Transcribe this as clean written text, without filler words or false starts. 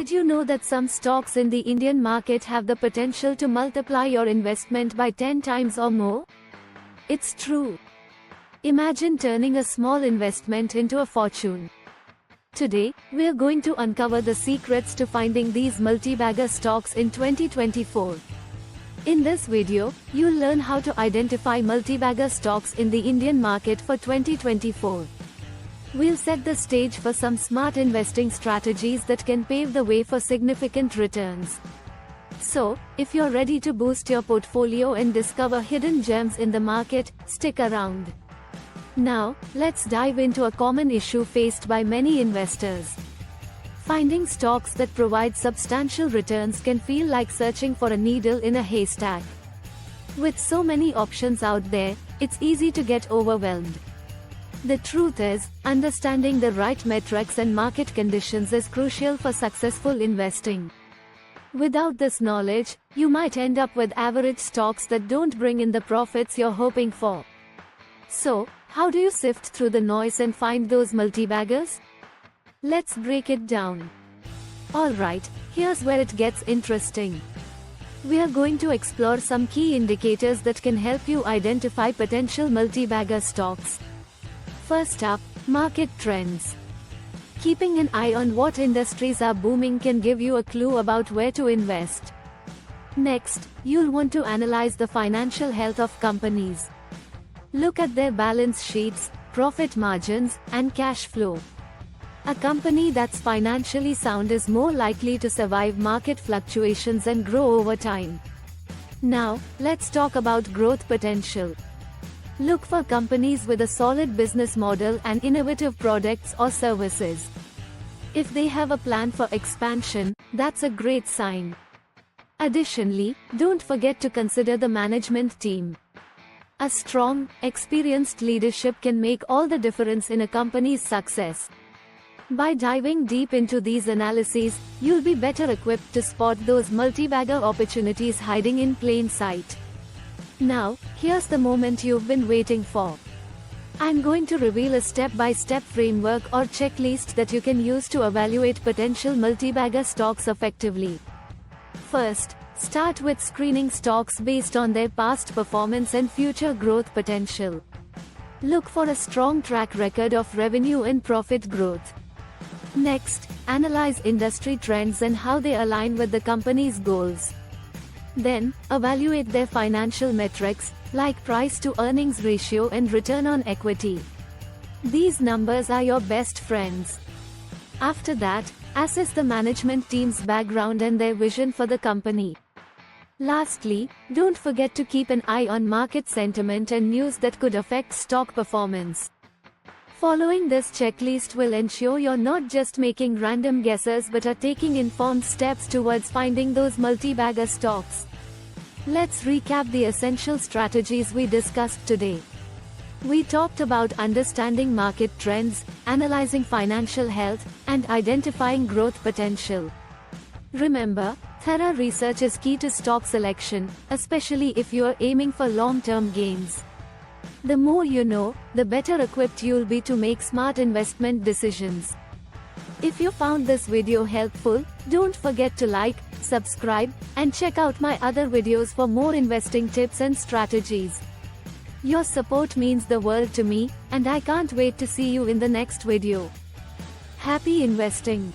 Did you know that some stocks in the Indian market have the potential to multiply your investment by 10 times or more? It's true. Imagine turning a small investment into a fortune. Today, we're going to uncover the secrets to finding these multi-bagger stocks in 2024. In this video, you'll learn how to identify multi-bagger stocks in the Indian market for 2024. We'll set the stage for some smart investing strategies that can pave the way for significant returns. So, if you're ready to boost your portfolio and discover hidden gems in the market, stick around. Now, let's dive into a common issue faced by many investors. Finding stocks that provide substantial returns can feel like searching for a needle in a haystack. With so many options out there, it's easy to get overwhelmed. The truth is, understanding the right metrics and market conditions is crucial for successful investing. Without this knowledge, you might end up with average stocks that don't bring in the profits you're hoping for. So, how do you sift through the noise and find those multi-baggers? Let's break it down. Alright, here's where it gets interesting. We are going to explore some key indicators that can help you identify potential multi-bagger stocks. First up, market trends. Keeping an eye on what industries are booming can give you a clue about where to invest. Next, you'll want to analyze the financial health of companies. Look at their balance sheets, profit margins, and cash flow. A company that's financially sound is more likely to survive market fluctuations and grow over time. Now, let's talk about growth potential. Look for companies with a solid business model and innovative products or services. If they have a plan for expansion, that's a great sign. Additionally, don't forget to consider the management team. A strong, experienced leadership can make all the difference in a company's success. By diving deep into these analyses, you'll be better equipped to spot those multi-bagger opportunities hiding in plain sight. Now, here's the moment you've been waiting for. I'm going to reveal a step-by-step framework or checklist that you can use to evaluate potential multi-bagger stocks effectively. First, start with screening stocks based on their past performance and future growth potential. Look for a strong track record of revenue and profit growth. Next, analyze industry trends and how they align with the company's goals. Then, evaluate their financial metrics, like price-to-earnings ratio and return on equity. These numbers are your best friends. After that, assess the management team's background and their vision for the company. Lastly, don't forget to keep an eye on market sentiment and news that could affect stock performance. Following this checklist will ensure you're not just making random guesses but are taking informed steps towards finding those multi-bagger stocks. Let's recap the essential strategies we discussed today. We talked about understanding market trends, analyzing financial health, and identifying growth potential. Remember, thorough research is key to stock selection, especially if you're aiming for long-term gains. The more you know, the better equipped you'll be to make smart investment decisions. If you found this video helpful, don't forget to like, subscribe, and check out my other videos for more investing tips and strategies. Your support means the world to me, and I can't wait to see you in the next video. Happy investing!